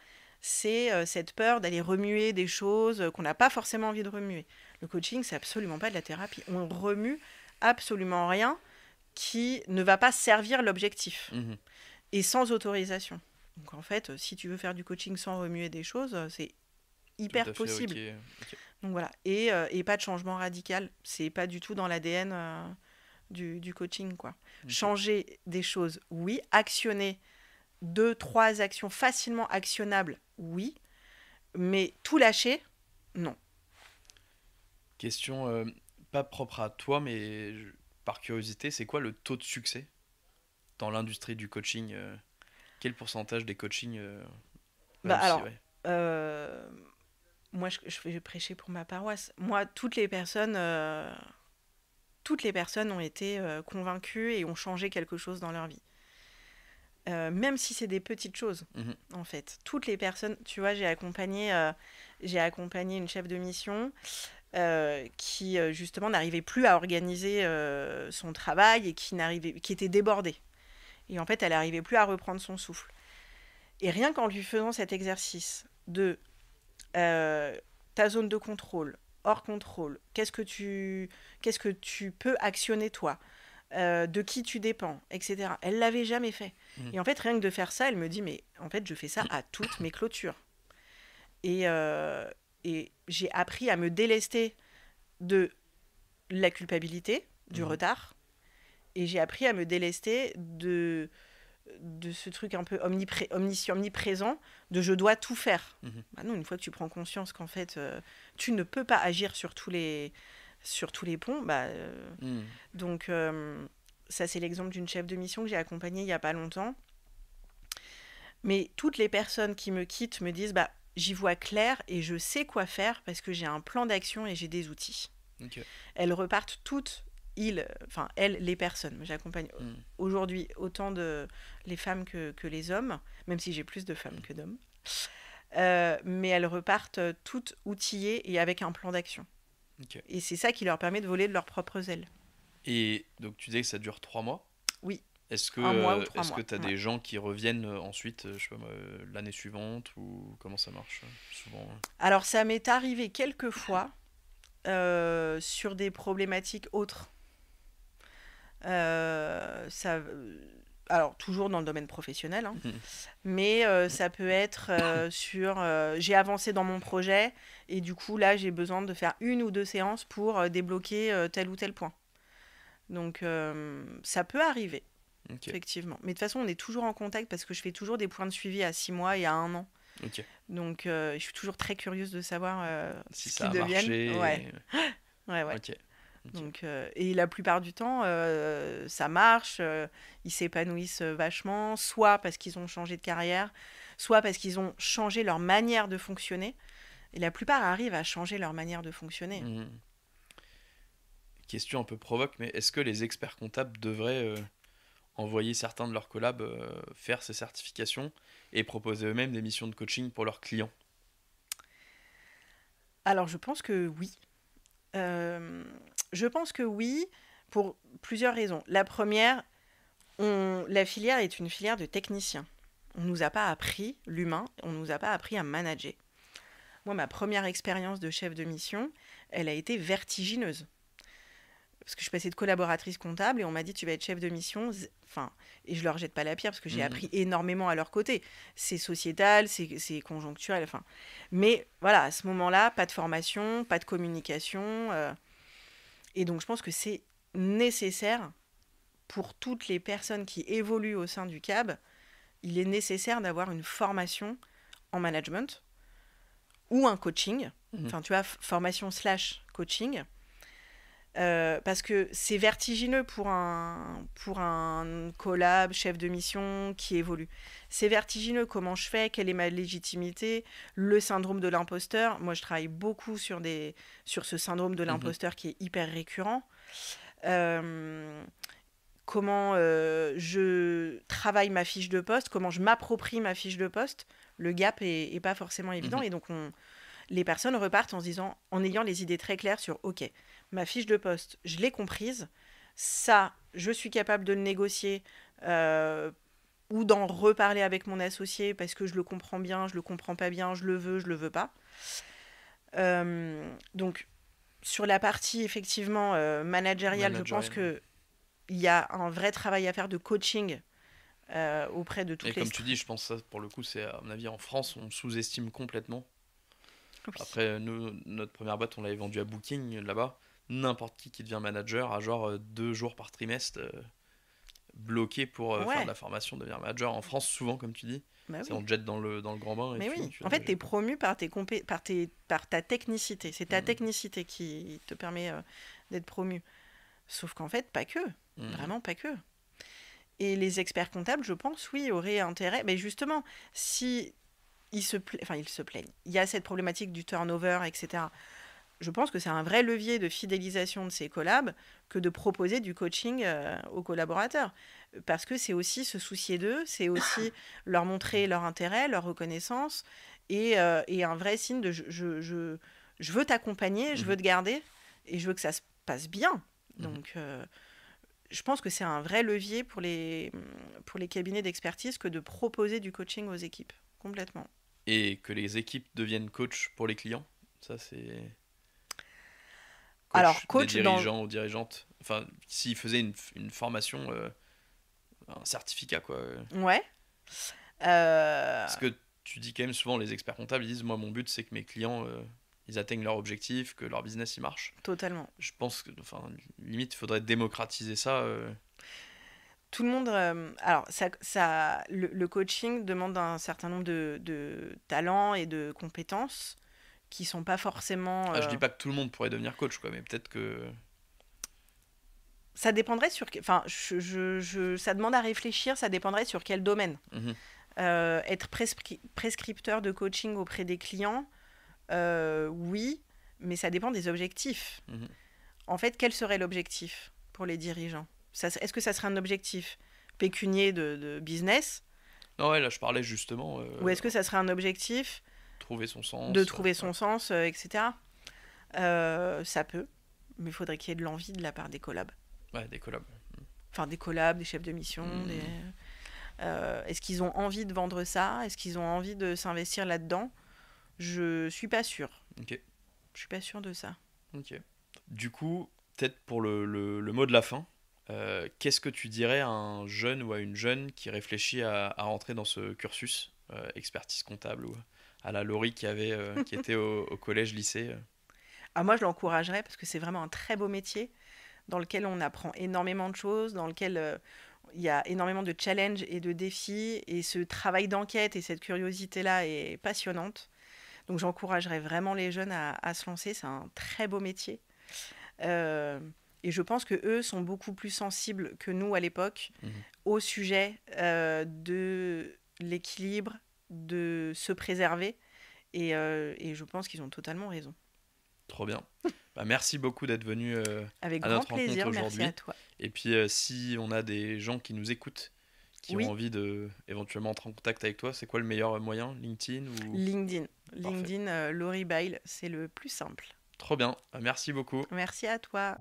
c'est cette peur d'aller remuer des choses qu'on n'a pas forcément envie de remuer. Le coaching, c'est absolument pas de la thérapie. On remue absolument rien qui ne va pas servir l'objectif et sans autorisation. Donc en fait, si tu veux faire du coaching sans remuer des choses, c'est hyper possible. Okay. Donc voilà, et pas de changement radical, c'est pas du tout dans l'ADN du coaching, quoi. Changer des choses, oui. Actionner 2-3 actions facilement actionnables, oui. Mais tout lâcher, non. Question pas propre à toi, mais par curiosité, c'est quoi le taux de succès dans l'industrie du coaching Quel pourcentage des coachings alors, moi, je vais prêcher pour ma paroisse. Moi, toutes les personnes ont été convaincues et ont changé quelque chose dans leur vie. Même si c'est des petites choses, en fait. Toutes les personnes, tu vois, j'ai accompagné une chef de mission qui, justement, n'arrivait plus à organiser son travail et qui était débordée. Et en fait, elle n'arrivait plus à reprendre son souffle. Et rien qu'en lui faisant cet exercice de ta zone de contrôle, hors contrôle, qu'est-ce que tu peux actionner toi, de qui tu dépends, etc. Elle l'avait jamais fait. Et en fait, rien que de faire ça, elle me dit, mais en fait, je fais ça à toutes mes clôtures. Et j'ai appris à me délester de la culpabilité, du retard, et j'ai appris à me délester de ce truc un peu omniprésent de je dois tout faire. Bah non, une fois que tu prends conscience qu'en fait tu ne peux pas agir sur tous les ponts, donc ça c'est l'exemple d'une chef de mission que j'ai accompagnée il y a pas longtemps. Mais toutes les personnes qui me quittent me disent j'y vois clair et je sais quoi faire parce que j'ai un plan d'action et j'ai des outils. Elles repartent toutes elles, les personnes. J'accompagne aujourd'hui autant les femmes que les hommes, même si j'ai plus de femmes que d'hommes. Mais elles repartent toutes outillées et avec un plan d'action. Et c'est ça qui leur permet de voler de leurs propres ailes. Et donc tu disais que ça dure 3 mois. Oui. Est-ce que 1 mois ou 3 mois. tu as des gens qui reviennent ensuite, je sais pas moi, l'année suivante, ou comment ça marche souvent? Alors ça m'est arrivé quelques fois sur des problématiques autres. Alors toujours dans le domaine professionnel, hein, mais ça peut être sur j'ai avancé dans mon projet et du coup là j'ai besoin de faire 1 ou 2 séances pour débloquer tel ou tel point. Donc ça peut arriver. Okay. Effectivement. Mais de toute façon, on est toujours en contact parce que je fais toujours des points de suivi à 6 mois et à 1 an. Okay. Donc, je suis toujours très curieuse de savoir si ce qu'ils deviennent. Ouais. Ouais. Okay. Donc, et la plupart du temps, ça marche. Ils s'épanouissent vachement, soit parce qu'ils ont changé de carrière, soit parce qu'ils ont changé leur manière de fonctionner. Et la plupart arrivent à changer leur manière de fonctionner. Question un peu provoque, mais est-ce que les experts comptables devraient envoyer certains de leurs collabs faire ces certifications et proposer eux-mêmes des missions de coaching pour leurs clients? Alors, je pense que oui. Je pense que oui, pour plusieurs raisons. La première, la filière est une filière de techniciens. On ne nous a pas appris l'humain, on ne nous a pas appris à manager. Moi, ma première expérience de chef de mission, elle a été vertigineuse. Parce que je suis passée de collaboratrice comptable et on m'a dit tu vas être chef de mission. Enfin, et je leur jette pas la pierre parce que j'ai appris énormément à leur côté. C'est sociétal, c'est conjoncturel. Enfin, mais voilà, à ce moment-là, pas de formation, pas de communication. Et donc, je pense que c'est nécessaire pour toutes les personnes qui évoluent au sein du CAB. Il est nécessaire d'avoir une formation en management ou un coaching. Enfin, tu vois, formation / coaching. Parce que c'est vertigineux pour un collab, chef de mission qui évolue. C'est vertigineux comment je fais, quelle est ma légitimité, le syndrome de l'imposteur. Moi, je travaille beaucoup sur ce syndrome de l'imposteur qui est hyper récurrent. Comment je travaille ma fiche de poste, comment je m'approprie ma fiche de poste. Le gap est pas forcément évident. Et donc, les personnes repartent en ayant les idées très claires sur « Ok, ma fiche de poste, je l'ai comprise. Ça, je suis capable de le négocier ou d'en reparler avec mon associé parce que je le comprends bien, je le comprends pas bien, je le veux pas. » Donc, sur la partie effectivement managériale, je pense qu'il y a un vrai travail à faire de coaching auprès de toutes les... Et comme tu dis, je pense que ça, pour le coup, c'est à mon avis, en France, on sous-estime complètement. Oui. Après, nous, notre première boîte, on l'avait vendue à Booking, là-bas. N'importe qui devient manager à genre 2 jours par trimestre bloqué pour faire de la formation, devenir manager. En France, souvent, comme tu dis, on te jette dans le grand bain. Mais oui, en fait, tu es promu par ta technicité. C'est ta technicité qui te permet d'être promu. Sauf qu'en fait, pas que. Vraiment pas que. Et les experts comptables, je pense, oui, auraient intérêt. Mais justement, si ils se plaignent. Il y a cette problématique du turnover, etc. Je pense que c'est un vrai levier de fidélisation de ces collabs que de proposer du coaching aux collaborateurs. Parce que c'est aussi se soucier d'eux, c'est aussi leur montrer leur intérêt, leur reconnaissance et un vrai signe de je veux t'accompagner, je veux te garder et je veux que ça se passe bien. Donc, je pense que c'est un vrai levier pour les cabinets d'expertise que de proposer du coaching aux équipes, complètement. Et que les équipes deviennent coach pour les clients, ça c'est... Coach des dirigeants ou dirigeantes, enfin, s'ils faisaient une formation, un certificat, quoi. Ouais. Parce que tu dis quand même souvent, les experts comptables, ils disent, moi, mon but, c'est que mes clients, ils atteignent leur objectif, que leur business, il marche. Totalement. Je pense que, enfin, limite, il faudrait démocratiser ça. Tout le monde... alors, le coaching demande un certain nombre de talents et de compétences qui sont pas forcément... Je dis pas que tout le monde pourrait devenir coach, quoi, mais peut-être que... Ça dépendrait sur... Enfin, ça demande à réfléchir, ça dépendrait sur quel domaine. Être prescripteur de coaching auprès des clients, oui, mais ça dépend des objectifs. En fait, quel serait l'objectif pour les dirigeants ? Est-ce que ça serait un objectif pécunier de business ? Non, ouais, là, je parlais justement... Ou est-ce que ça serait un objectif... trouver son sens. De trouver son sens, etc. Ça peut, mais il faudrait qu'il y ait de l'envie de la part des collabs. Ouais, des collabs. Enfin, des collabs, des chefs de mission, est-ce qu'ils ont envie de vendre ça? Est-ce qu'ils ont envie de s'investir là-dedans? Je suis pas sûre. Ok. Je suis pas sûre de ça. Ok. Du coup, peut-être pour le mot de la fin, qu'est-ce que tu dirais à un jeune ou à une jeune qui réfléchit à rentrer dans ce cursus expertise comptable, ou à la Laurie qui était au collège, lycée? Moi, je l'encouragerais parce que c'est vraiment un très beau métier dans lequel on apprend énormément de choses, dans lequel il y a énormément de challenges et de défis, et ce travail d'enquête et cette curiosité-là est passionnante. Donc j'encouragerais vraiment les jeunes à se lancer, c'est un très beau métier. Et je pense qu'eux sont beaucoup plus sensibles que nous à l'époque au sujet de l'équilibre, de se préserver, et je pense qu'ils ont totalement raison. Trop bien. Merci beaucoup d'être venu avec à notre plaisir, rencontre aujourd'hui. merci à toi. Et puis si on a des gens qui nous écoutent, qui ont envie de éventuellement entrer en contact avec toi, c'est quoi le meilleur moyen? LinkedIn ou... LinkedIn, Laurie Bail, c'est le plus simple. Trop bien, merci beaucoup. Merci à toi.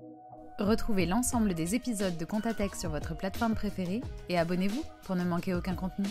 Retrouvez l'ensemble des épisodes de Contatech sur votre plateforme préférée et abonnez-vous pour ne manquer aucun contenu.